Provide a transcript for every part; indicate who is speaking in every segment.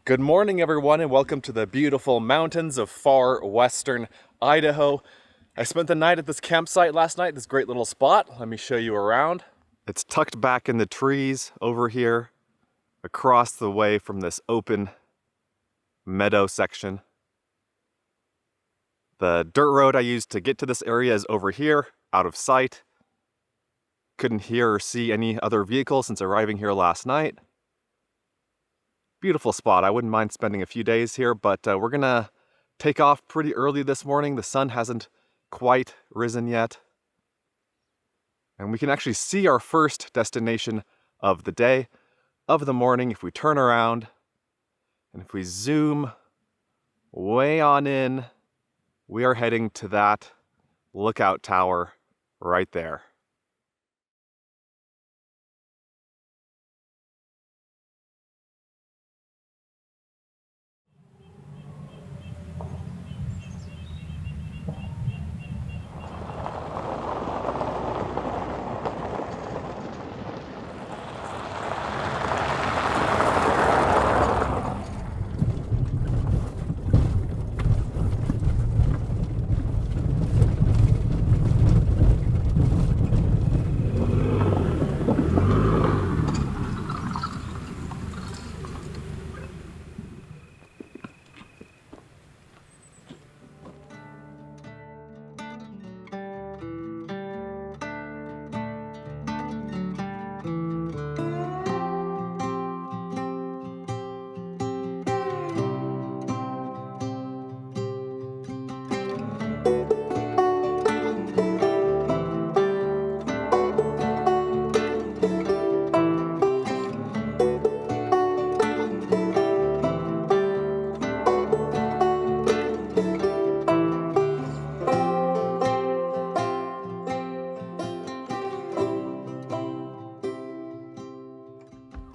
Speaker 1: Good morning, everyone, and welcome to the beautiful mountains of far western Idaho. I spent the night at this campsite last night, this great little spot. Let me show you around. It's tucked back in the trees over here, across the way from this open meadow section. The dirt road I used to get to this area is over here, out of sight. Couldn't hear or see any other vehicles since arriving here last night. Beautiful spot. I wouldn't mind spending a few days here, but we're gonna take off pretty early this morning. The sun hasn't quite risen yet. And we can actually see our first destination of the day, of the morning, if we turn around. And if we zoom way on in, we are heading to that lookout tower right there.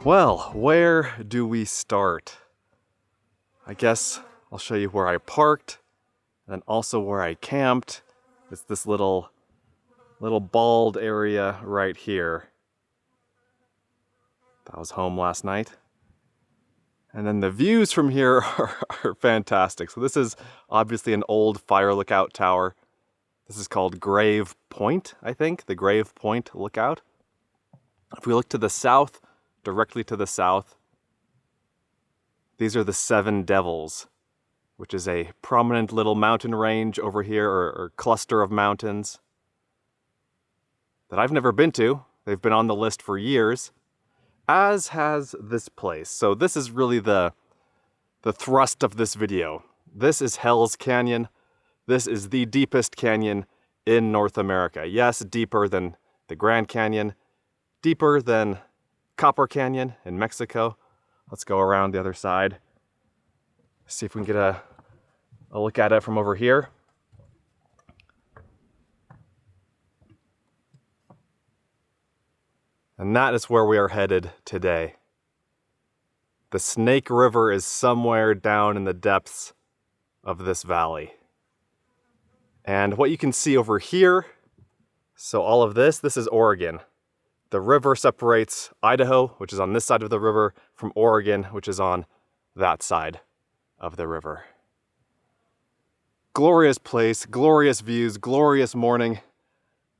Speaker 1: Well, where do we start? I guess I'll show you where I parked and also where I camped. It's this little bald area right here. That was home last night. And then the views from here are fantastic. So this is obviously an old fire lookout tower. This is called Grave Point, I think, the Grave Point Lookout. If we look to the south, directly to the south, these are the Seven Devils, which is a prominent little mountain range over here, or cluster of mountains that I've never been to. They've been on the list for years, as has this place. So this is really the thrust of this video. This is Hell's Canyon. This is the deepest canyon in North America. Yes, deeper than the Grand Canyon, deeper than Copper Canyon in Mexico. Let's go around the other side. See if we can get a look at it from over here. And that is where we are headed today. The Snake River is somewhere down in the depths of this valley. And what you can see over here, so all of this is Oregon. The river separates Idaho, which is on this side of the river, from Oregon, which is on that side of the river. Glorious place, glorious views, glorious morning.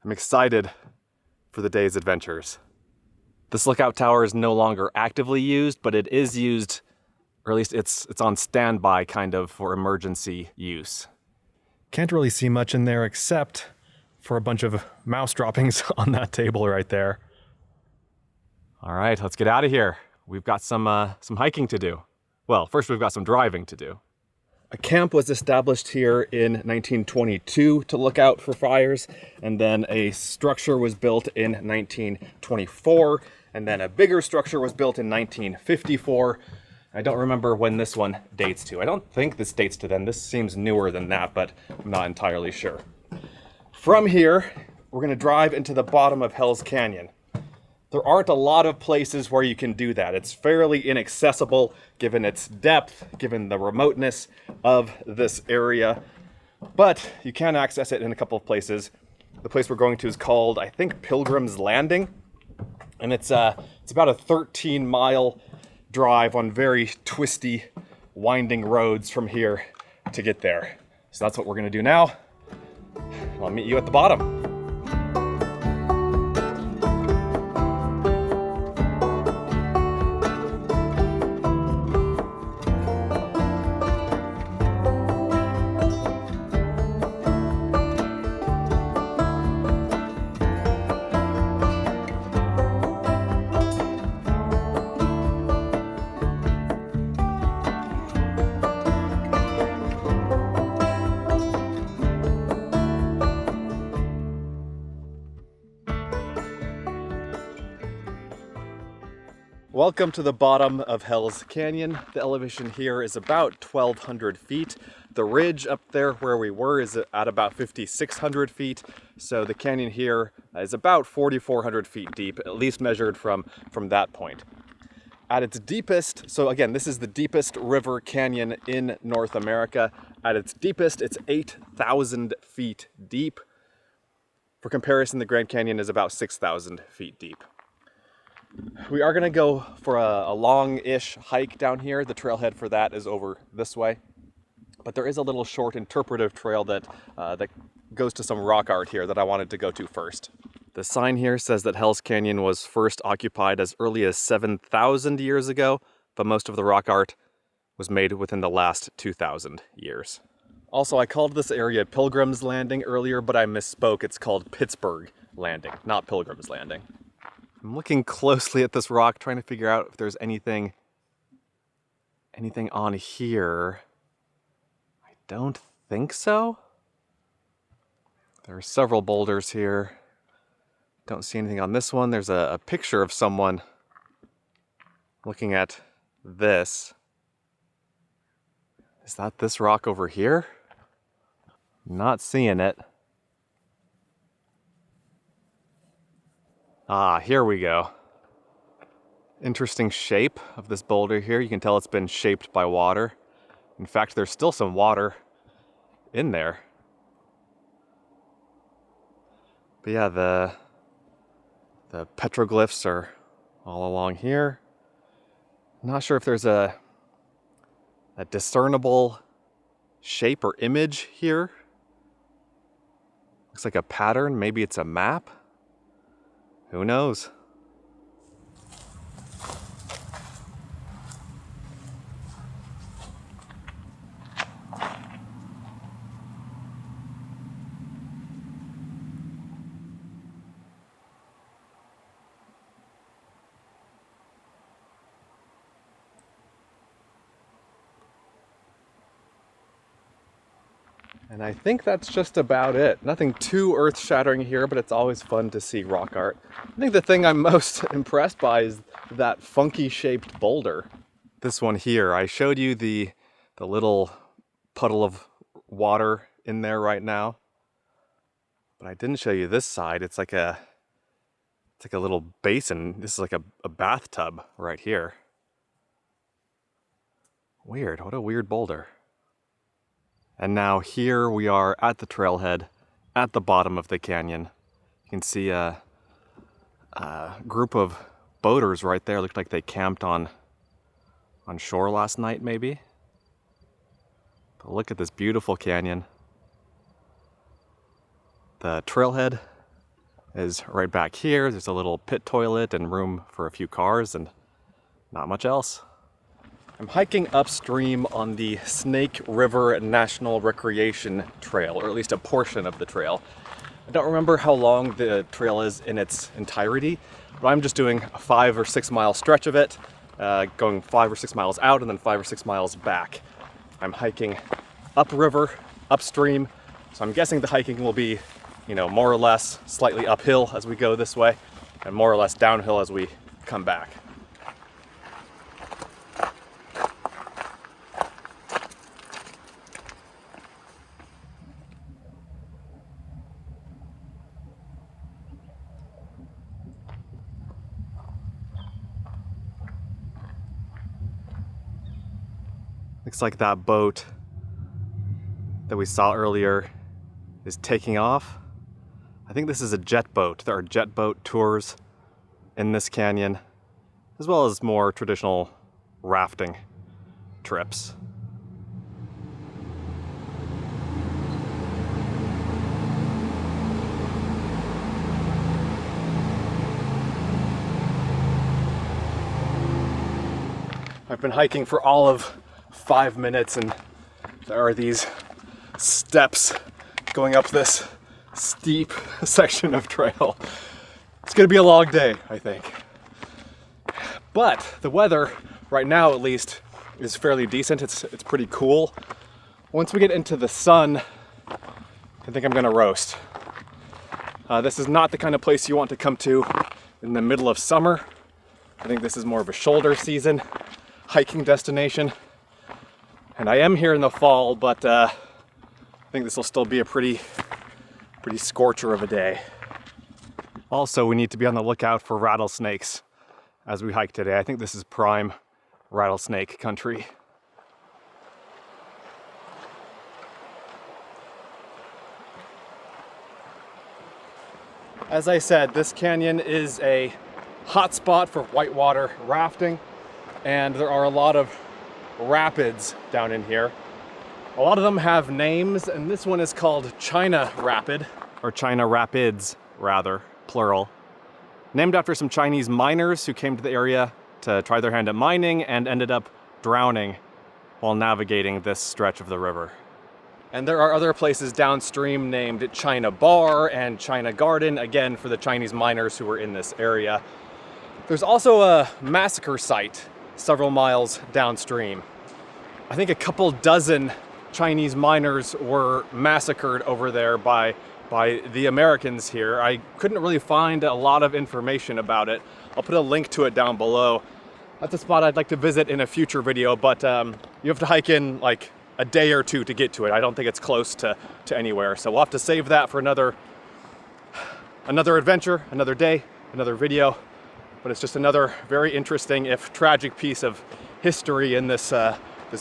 Speaker 1: I'm excited for the day's adventures. This lookout tower is no longer actively used, but it is used, or at least it's on standby kind of for emergency use. Can't really see much in there except for a bunch of mouse droppings on that table right there. All right, let's get out of here. We've got some hiking to do. Well, first we've got some driving to do. A camp was established here in 1922 to look out for fires, and then a structure was built in 1924, and then a bigger structure was built in 1954. I don't remember when this one dates to. I don't think this dates to then. This seems newer than that, but I'm not entirely sure. From here, we're gonna drive into the bottom of Hell's Canyon. There aren't a lot of places where you can do that. It's fairly inaccessible given its depth, given the remoteness of this area, but you can access it in a couple of places. The place we're going to is called, I think, Pilgrim's Landing, and it's about a 13-mile drive on very twisty winding roads from here to get there. So that's what we're gonna do now. I'll meet you at the bottom. Welcome to the bottom of Hell's Canyon. The elevation here is about 1,200 feet. The ridge up there where we were is at about 5,600 feet. So the canyon here is about 4,400 feet deep, at least measured from that point. At its deepest, so again, this is the deepest river canyon in North America. At its deepest, it's 8,000 feet deep. For comparison, the Grand Canyon is about 6,000 feet deep. We are gonna go for a long-ish hike down here. The trailhead for that is over this way. But there is a little short interpretive trail that goes to some rock art here that I wanted to go to first. The sign here says that Hell's Canyon was first occupied as early as 7,000 years ago, but most of the rock art was made within the last 2,000 years. Also, I called this area Pilgrim's Landing earlier, but I misspoke. It's called Pittsburgh Landing, not Pilgrim's Landing. I'm looking closely at this rock, trying to figure out if there's anything on here. I don't think so. There are several boulders here. Don't see anything on this one. There's a picture of someone looking at this. Is that this rock over here? Not seeing it. Ah, here we go. Interesting shape of this boulder here. You can tell it's been shaped by water. In fact, there's still some water in there. But yeah, the petroglyphs are all along here. I'm not sure if there's a discernible shape or image here. Looks like a pattern. Maybe it's a map. Who knows? And I think that's just about it. Nothing too earth-shattering here, but it's always fun to see rock art. I think the thing I'm most impressed by is that funky-shaped boulder. This one here, I showed you the little puddle of water in there right now. But I didn't show you this side. It's like a little basin. This is like a bathtub right here. Weird, what a weird boulder. And now here we are at the trailhead, at the bottom of the canyon. You can see a group of boaters right there. Looked like they camped on shore last night, maybe. But look at this beautiful canyon. The trailhead is right back here. There's a little pit toilet and room for a few cars and not much else. I'm hiking upstream on the Snake River National Recreation Trail, or at least a portion of the trail. I don't remember how long the trail is in its entirety, but I'm just doing a 5 or 6 mile stretch of it, going 5 or 6 miles out and then 5 or 6 miles back. I'm hiking upriver, upstream, so I'm guessing the hiking will be, more or less slightly uphill as we go this way, and more or less downhill as we come back. Looks like that boat that we saw earlier is taking off. I think this is a jet boat. There are jet boat tours in this canyon, as well as more traditional rafting trips. I've been hiking for all of 5 minutes, and there are these steps going up this steep section of trail. It's gonna be a long day, I think. But the weather, right now at least, is fairly decent. It's pretty cool. Once we get into the sun, I think I'm gonna roast. This is not the kind of place you want to come to in the middle of summer. I think this is more of a shoulder season hiking destination. And I am here in the fall, but I think this will still be a pretty scorcher of a day. Also, we need to be on the lookout for rattlesnakes as we hike today. I think this is prime rattlesnake country. As I said, this canyon is a hotspot for whitewater rafting, and there are a lot of rapids down in here. A lot of them have names, and this one is called China Rapid, or China Rapids, rather, plural. Named after some Chinese miners who came to the area to try their hand at mining and ended up drowning while navigating this stretch of the river. And there are other places downstream named China Bar and China Garden, again for the Chinese miners who were in this area. There's also a massacre site several miles downstream. I think a couple dozen Chinese miners were massacred over there by the Americans here. I couldn't really find a lot of information about it. I'll put a link to it down below. That's a spot I'd like to visit in a future video, but you have to hike in like a day or two to get to it. I don't think it's close to anywhere. So we'll have to save that for another adventure, another day, another video. But it's just another very interesting, if tragic, piece of history in this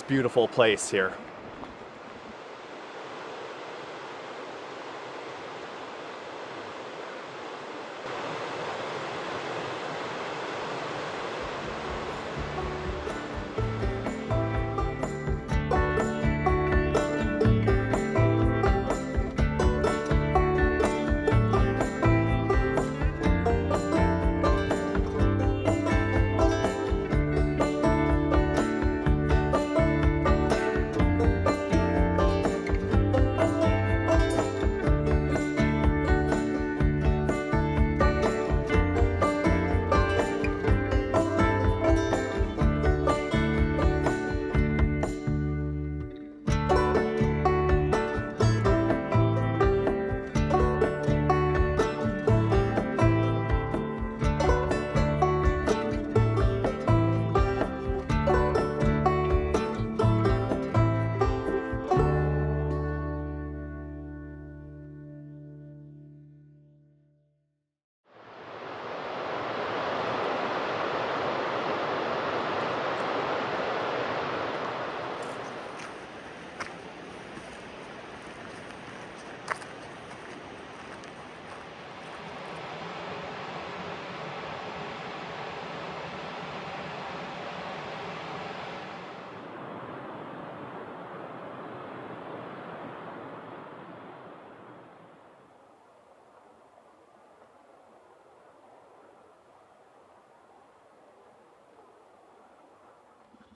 Speaker 1: beautiful place here.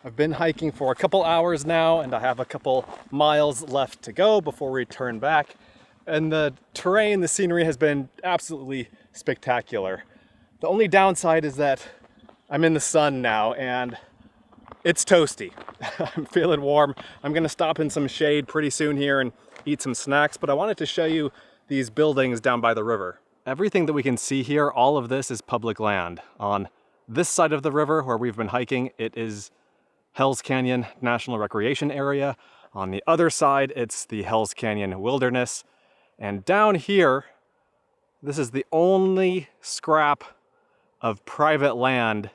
Speaker 1: I've been hiking for a couple hours now, and I have a couple miles left to go before we turn back. And the terrain, the scenery has been absolutely spectacular. The only downside is that I'm in the sun now and it's toasty. I'm feeling warm. I'm gonna stop in some shade pretty soon here and eat some snacks, but I wanted to show you these buildings down by the river. Everything that we can see here, all of this is public land. On this side of the river where we've been hiking, it is Hells Canyon National Recreation Area. On the other side, it's the Hells Canyon Wilderness. And down here, this is the only scrap of private land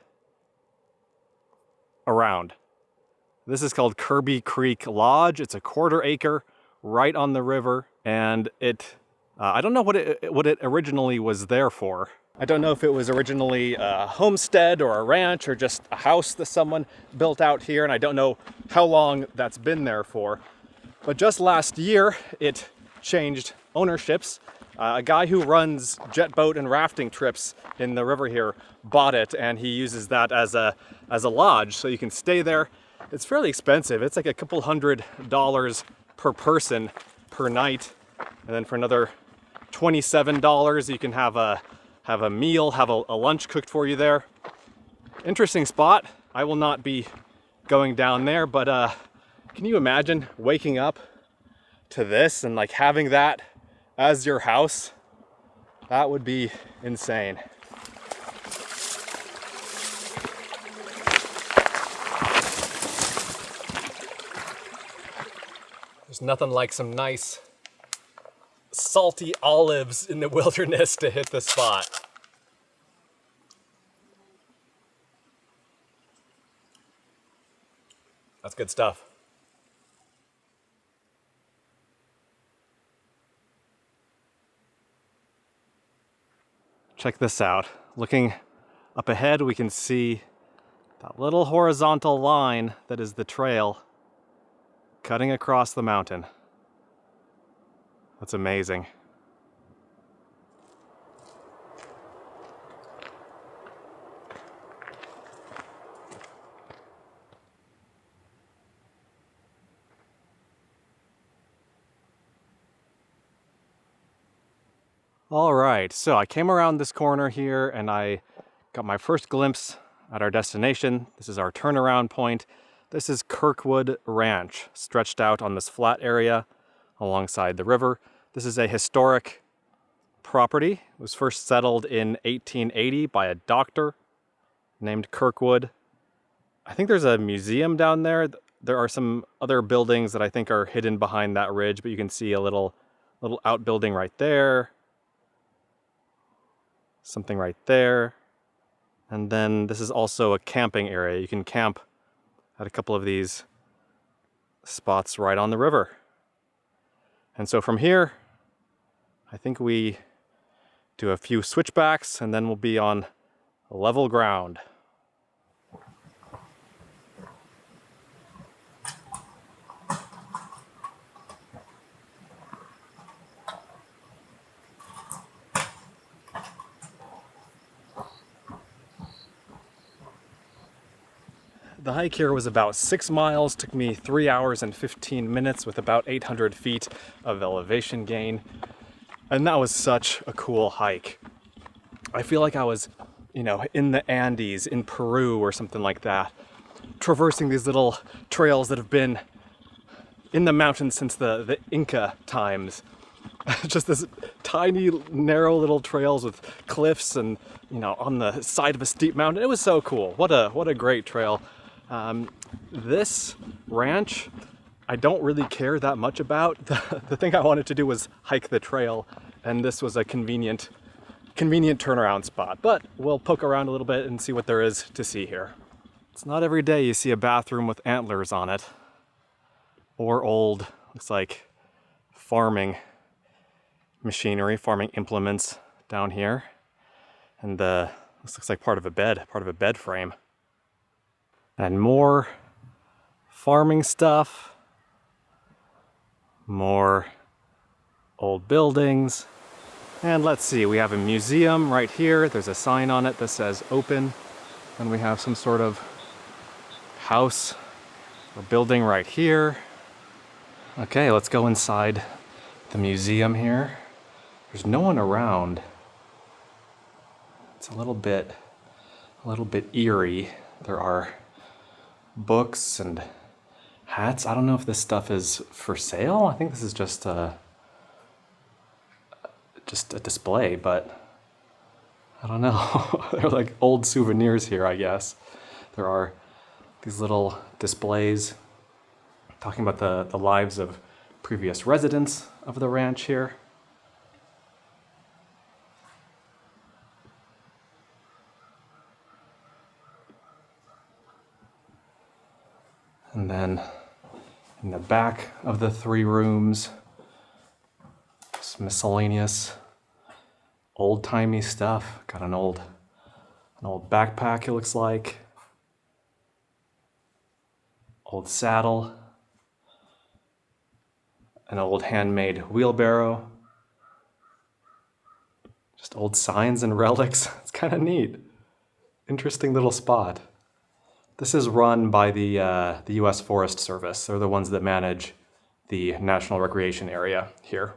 Speaker 1: around. This is called Kirby Creek Lodge. It's a 1/4 acre right on the river, and I don't know what it originally was there for. I don't know if it was originally a homestead or a ranch or just a house that someone built out here, and I don't know how long that's been there for. But just last year, it changed ownerships. A guy who runs jet boat and rafting trips in the river here bought it, and he uses that as a lodge, so you can stay there. It's fairly expensive. It's like a couple $100 per person per night, and then for another $27 you can have a meal, have a lunch cooked for you there. Interesting spot. I will not be going down there, but can you imagine waking up to this and like having that as your house? That would be insane. There's nothing like some nice salty olives in the wilderness to hit the spot. That's good stuff. Check this out. Looking up ahead, we can see that little horizontal line that is the trail cutting across the mountain. That's amazing. All right, so I came around this corner here and I got my first glimpse at our destination. This is our turnaround point. This is Kirkwood Ranch, stretched out on this flat area alongside the river. This is a historic property. It was first settled in 1880 by a doctor named Kirkwood. I think there's a museum down there. There are some other buildings that I think are hidden behind that ridge, but you can see a little outbuilding right there. Something right there. And then this is also a camping area. You can camp at a couple of these spots right on the river. And so from here, I think we do a few switchbacks and then we'll be on level ground. The hike here was about 6 miles, took me 3 hours and 15 minutes with about 800 feet of elevation gain. And that was such a cool hike. I feel like I was, in the Andes, in Peru or something like that, traversing these little trails that have been in the mountains since the Inca times. Just this tiny, narrow little trails with cliffs and, on the side of a steep mountain. It was so cool. What a great trail. This ranch, I don't really care that much about. The thing I wanted to do was hike the trail, and this was a convenient turnaround spot. But we'll poke around a little bit and see what there is to see here. It's not every day you see a bathroom with antlers on it, or old, looks like farming machinery, farming implements down here. And this looks like part of a bed frame. And more farming stuff, more old buildings. And let's see, we have a museum right here. There's a sign on it that says open. And we have some sort of house or building right here. Okay, let's go inside the museum here. There's no one around. It's a little bit eerie. There are books and hats. I don't know if this stuff is for sale. I think this is just a display, but I don't know. They're like old souvenirs here, I guess. There are these little displays talking about the lives of previous residents of the ranch here. And then in the back of the 3 rooms, some miscellaneous old-timey stuff. Got an old backpack, it looks like. Old saddle. An old handmade wheelbarrow. Just old signs and relics. It's kind of neat. Interesting little spot. This is run by the U.S. Forest Service. They're the ones that manage the National Recreation Area here.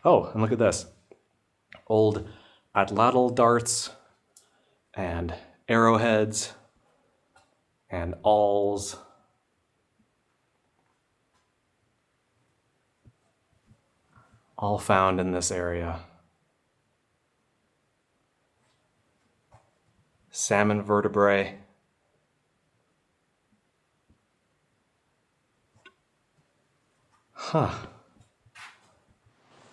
Speaker 1: Oh, and look at this. Old atlatl darts and arrowheads and awls. All found in this area. Salmon vertebrae. Huh.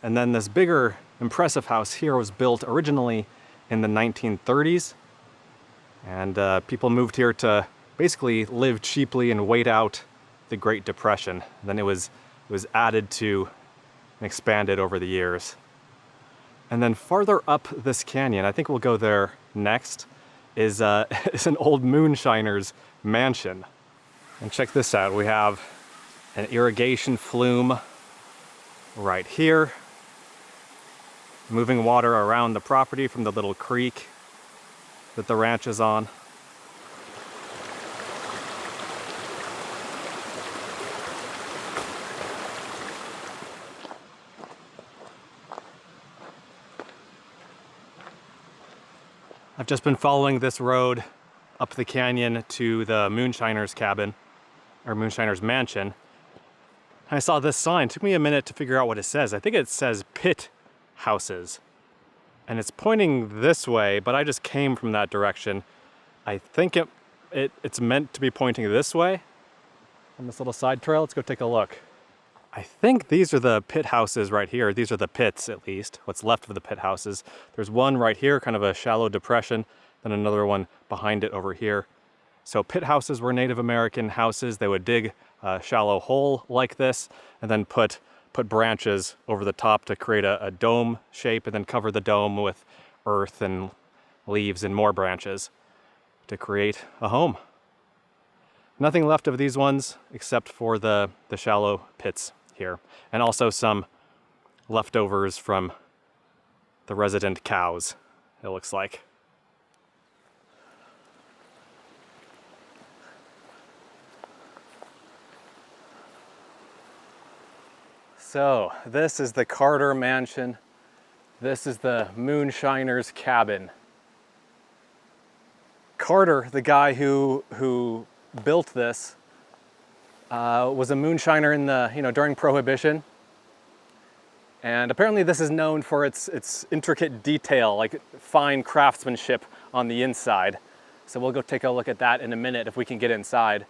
Speaker 1: And then this bigger, impressive house here was built originally in the 1930s. And people moved here to basically live cheaply and wait out the Great Depression. Then it was added to and expanded over the years. And then farther up this canyon, I think we'll go there next, is an old moonshiner's mansion. And check this out. We have an irrigation flume right here, moving water around the property from the little creek that the ranch is on. I've just been following this road up the canyon to the Moonshiners Cabin, or Moonshiners Mansion. I saw this sign. It took me a minute to figure out what it says. I think it says pit houses. And it's pointing this way, but I just came from that direction. I think it's meant to be pointing this way on this little side trail. Let's go take a look. I think these are the pit houses right here. These are the pits, at least, what's left of the pit houses. There's one right here, kind of a shallow depression, then another one behind it over here. So pit houses were Native American houses. They would dig a shallow hole like this and then put branches over the top to create a dome shape and then cover the dome with earth and leaves and more branches to create a home. Nothing left of these ones except for the shallow pits here, and also some leftovers from the resident cows, it looks like. So this is the Carter Mansion. This is the Moonshiners Cabin. Carter, the guy who built this, was a moonshiner in the during Prohibition, and apparently this is known for its intricate detail, like fine craftsmanship on the inside. So we'll go take a look at that in a minute if we can get inside.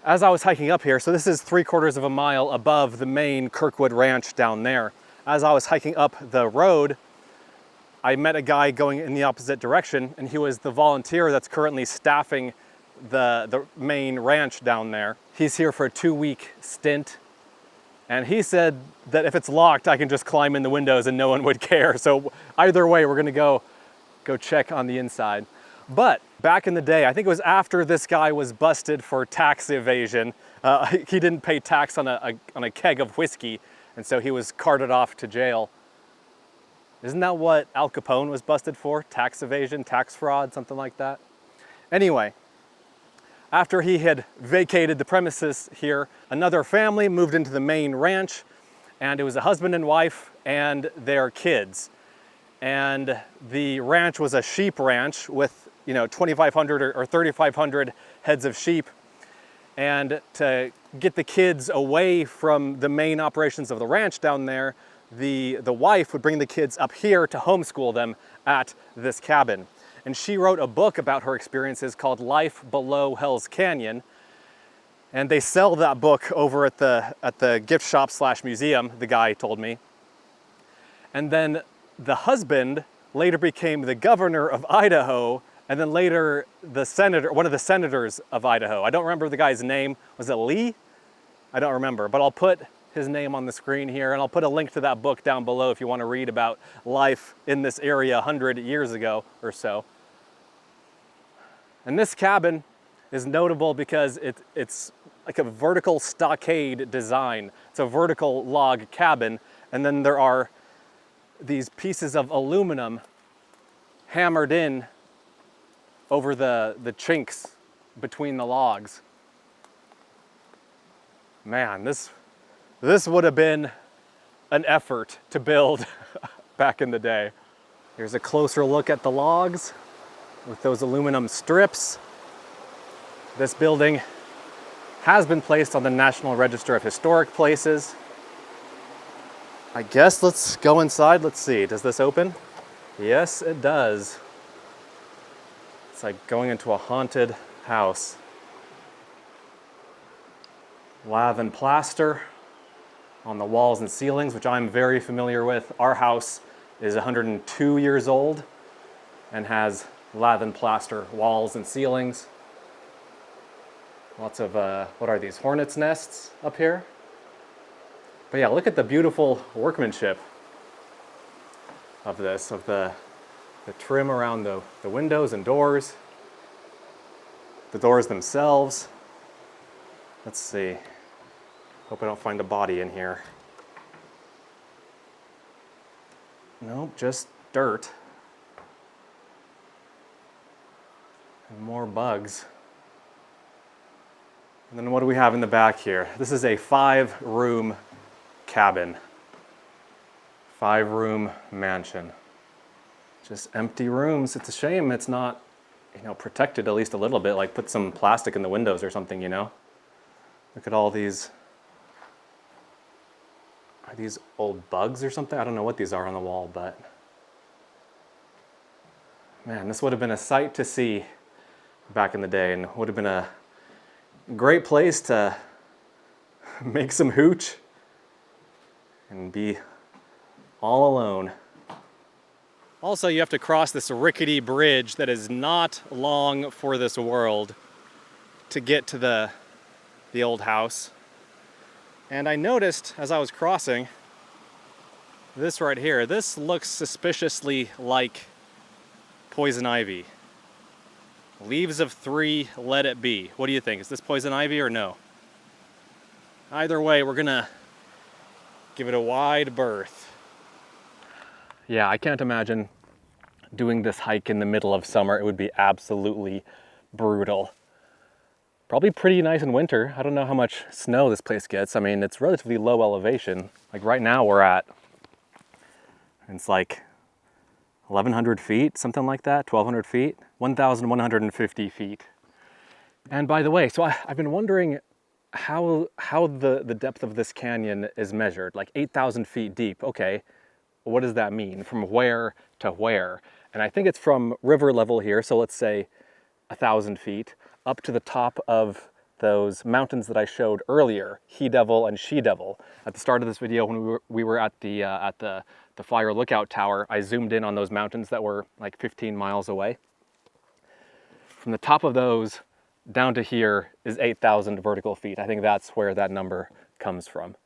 Speaker 1: As I was hiking up here, so this is 3/4 of a mile above the main Kirkwood Ranch down there. As I was hiking up the road, I met a guy going in the opposite direction, and he was the volunteer that's currently staffing the main ranch down there. He's here for a 2-week stint, and he said that if it's locked, I can just climb in the windows and no one would care. So either way, we're gonna go check on the inside. But back in the day, I think it was after this guy was busted for tax evasion. He didn't pay tax on a keg of whiskey, and so he was carted off to jail. Isn't that what Al Capone was busted for? Tax evasion, tax fraud, something like that? Anyway, after he had vacated the premises here, another family moved into the main ranch, and it was a husband and wife and their kids. And the ranch was a sheep ranch with 2,500 or 3,500 heads of sheep. And to get the kids away from the main operations of the ranch down there, the wife would bring the kids up here to homeschool them at this cabin. And she wrote a book about her experiences called Life Below Hell's Canyon. And they sell that book over at the gift shop / museum, the guy told me. And then the husband later became the governor of Idaho, and then later one of the senators of Idaho. I don't remember the guy's name. Was it Lee? I don't remember, but I'll put his name on the screen here, and I'll put a link to that book down below if you want to read about life in this area 100 years ago or so. And this cabin is notable because it's like a vertical stockade design. It's a vertical log cabin, and then there are these pieces of aluminum hammered in over the chinks between the logs. Man, this would have been an effort to build back in the day. Here's a closer look at the logs with those aluminum strips. This building has been placed on the National Register of Historic Places. I guess let's go inside. Let's see, does this open? Yes, it does. It's like going into a haunted house. Lath and plaster on the walls and ceilings, which I'm very familiar with. Our house is 102 years old and has lath and plaster walls and ceilings. Lots of, what are these, hornets' nests up here? But yeah, look at the beautiful workmanship of this, of the trim around the windows and doors, the doors themselves. Let's see. Hope I don't find a body in here. Nope, just dirt. And more bugs. And then what do we have in the back here? This is a 5-room cabin. 5-room mansion. Just empty rooms. It's a shame it's not, protected at least a little bit, like put some plastic in the windows or something, Look at all these. Are these old bugs or something? I don't know what these are on the wall, but man, this would have been a sight to see back in the day, and would have been a great place to make some hooch and be all alone. Also, you have to cross this rickety bridge that is not long for this world to get to the old house. And I noticed as I was crossing this right here, this looks suspiciously like poison ivy. Leaves of 3, let it be. What do you think? Is this poison ivy or no? Either way, we're gonna give it a wide berth. Yeah, I can't imagine doing this hike in the middle of summer. It would be absolutely brutal. Probably pretty nice in winter. I don't know how much snow this place gets. I mean, it's relatively low elevation. Like right now we're at, it's like 1,100 feet, something like that, 1,200 feet, 1,150 feet. And by the way, so I've been wondering how the depth of this canyon is measured, like 8,000 feet deep. Okay, what does that mean? From where to where? And I think it's from river level here, so let's say 1,000 feet, up to the top of those mountains that I showed earlier, He Devil and She Devil. At the start of this video, when we were at the Fire Lookout Tower, I zoomed in on those mountains that were like 15 miles away. From the top of those down to here is 8,000 vertical feet. I think that's where that number comes from.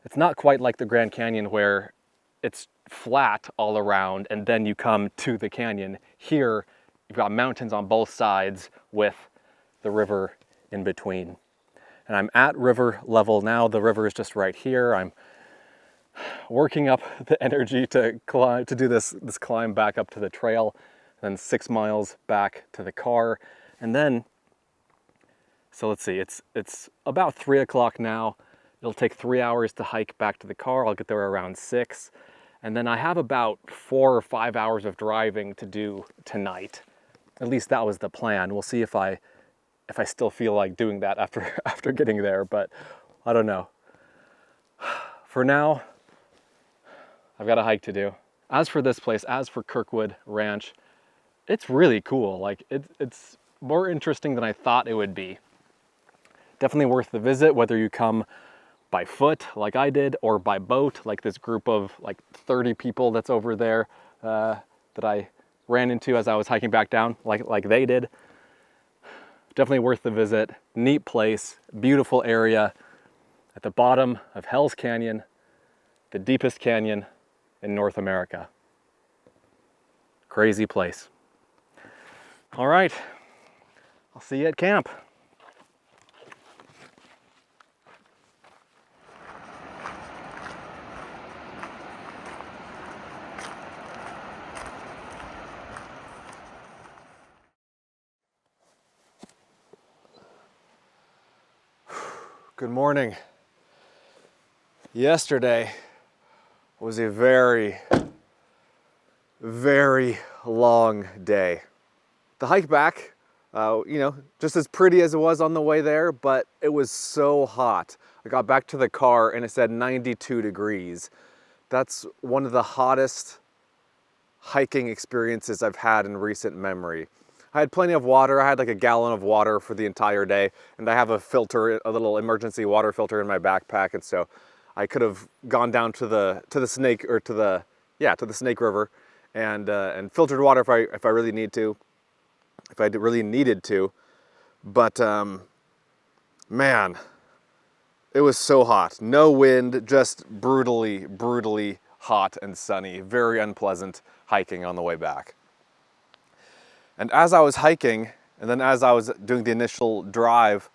Speaker 1: It's not quite like the Grand Canyon where it's flat all around and then you come to the canyon. Here, you've got mountains on both sides with the river in between. And I'm at river level now. The river is just right here. I'm working up the energy to climb, to do this climb back up to the trail, then 6 miles back to the car. And then, so let's see, it's about 3 o'clock now. It'll take 3 hours to hike back to the car. I'll get there around 6. And then I have about 4 or 5 hours of driving to do tonight. At least that was the plan. We'll see if I still feel like doing that after getting there, but I don't know. For now, I've got a hike to do. As for this place, as for Kirkwood Ranch, it's really cool. Like it's more interesting than I thought it would be. Definitely worth the visit, whether you come by foot like I did or by boat like this group of like 30 people that's over there that I ran into as I was hiking back down like they did. Definitely worth the visit. Neat place, beautiful area at the bottom of Hell's Canyon, the deepest canyon in North America. Crazy place. All right, I'll see you at camp. Good morning. Yesterday was a very, very long day. The hike back, just as pretty as it was on the way there, but it was so hot. I got back to the car and it said 92 degrees. That's one of the hottest hiking experiences I've had in recent memory. I had plenty of water. I had like a gallon of water for the entire day, and I have a filter, a little emergency water filter in my backpack, and so I could have gone down to the Snake River and filtered water if I really needed to. But man, it was so hot. No wind, just brutally hot and sunny. Very unpleasant hiking on the way back. And as I was hiking, and then as I was doing the initial drive,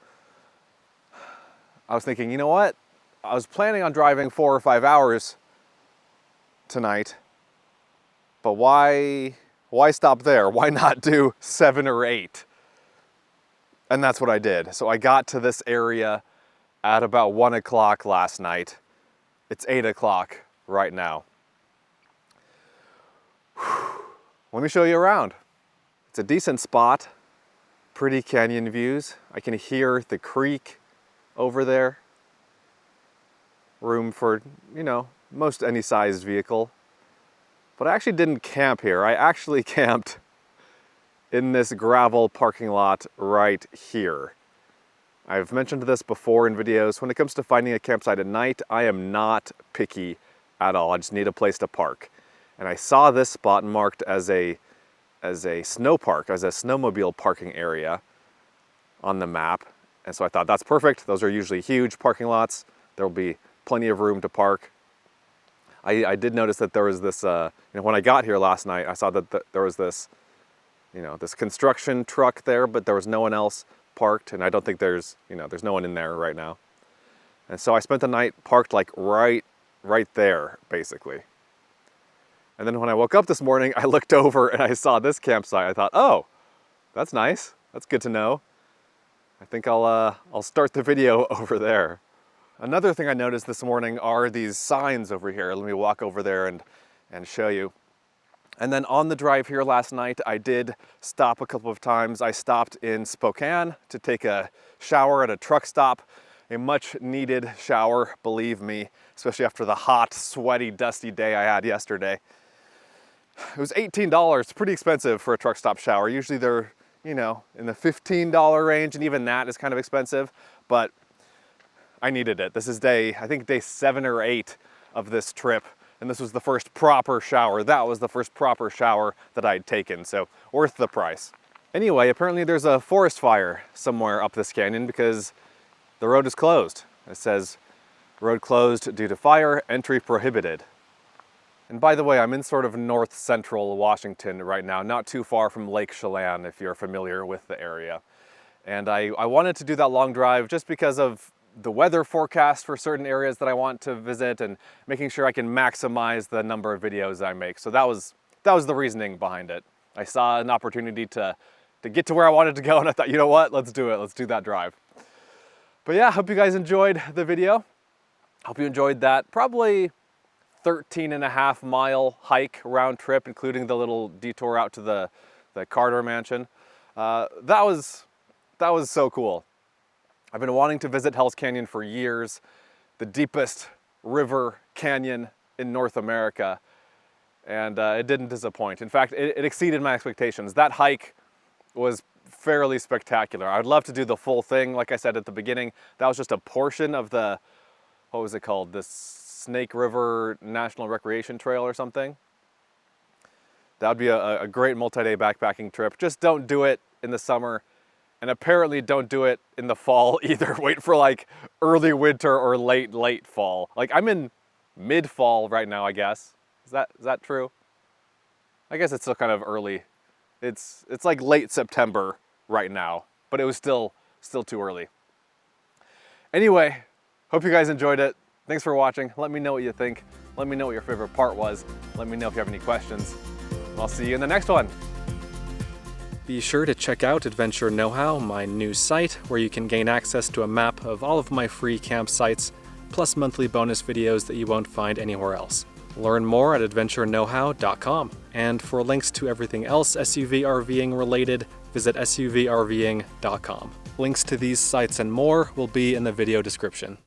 Speaker 1: I was thinking, you know what? I was planning on driving 4 or 5 hours tonight, but why stop there? Why not do 7 or 8? And that's what I did. So I got to this area at about 1 o'clock last night. It's 8 o'clock right now. Let me show you around. It's a decent spot, pretty canyon views. I can hear the creek over there. Room for, most any sized vehicle. But I actually didn't camp here. I actually camped in this gravel parking lot right here. I've mentioned this before in videos. When it comes to finding a campsite at night, I am not picky at all. I just need a place to park. And I saw this spot marked as a snow park, as a snowmobile parking area on the map. And so I thought that's perfect. Those are usually huge parking lots. There'll be plenty of room to park. I did notice that there was this, when I got here last night, I saw that there was this, this construction truck there, but there was no one else parked. And I don't think there's no one in there right now. And so I spent the night parked like right there, basically. And then when I woke up this morning, I looked over and I saw this campsite. I thought, oh, that's nice. That's good to know. I think I'll start the video over there. Another thing I noticed this morning are these signs over here. Let me walk over there and show you. And then on the drive here last night, I did stop a couple of times. I stopped in Spokane to take a shower at a truck stop. A much needed shower, believe me, especially after the hot, sweaty, dusty day I had yesterday. It was $18, pretty expensive for a truck stop shower. Usually they're, in the $15 range, and even that is kind of expensive, but I needed it. This is day 7 or 8 of this trip, and this was the first proper shower. That was the first proper shower that I'd taken, so worth the price. Anyway, apparently there's a forest fire somewhere up this canyon because the road is closed. It says, road closed due to fire, entry prohibited. And by the way, I'm in sort of north central Washington right now, not too far from Lake Chelan, if you're familiar with the area. And I wanted to do that long drive just because of the weather forecast for certain areas that I want to visit and making sure I can maximize the number of videos I make. So that was the reasoning behind it. I saw an opportunity to get to where I wanted to go, and I thought, you know what, let's do it. Let's do that drive. But yeah, hope you guys enjoyed the video. Hope you enjoyed that probably 13.5 mile hike round trip, including the little detour out to the Carter Mansion. That was so cool. I've been wanting to visit Hell's Canyon for years, the deepest river canyon in North America, and it didn't disappoint. In fact, it exceeded my expectations. That hike was fairly spectacular. I'd love to do the full thing. Like I said at the beginning, that was just a portion of the, what was it called? This Snake River National Recreation Trail or something. That would be a great multi-day backpacking trip. Just don't do it in the summer, and apparently don't do it in the fall either. Wait for like early winter or late fall. Like I'm in mid-fall right now, I guess. Is that true? I guess it's still kind of early. It's like late September right now, but it was still too early. Anyway, hope you guys enjoyed it. Thanks for watching. Let me know what you think. Let me know what your favorite part was. Let me know if you have any questions. I'll see you in the next one. Be sure to check out Adventure Know-How, my new site, where you can gain access to a map of all of my free campsites, plus monthly bonus videos that you won't find anywhere else. Learn more at adventureknowhow.com. And for links to everything else SUV RVing related, visit suvrving.com. Links to these sites and more will be in the video description.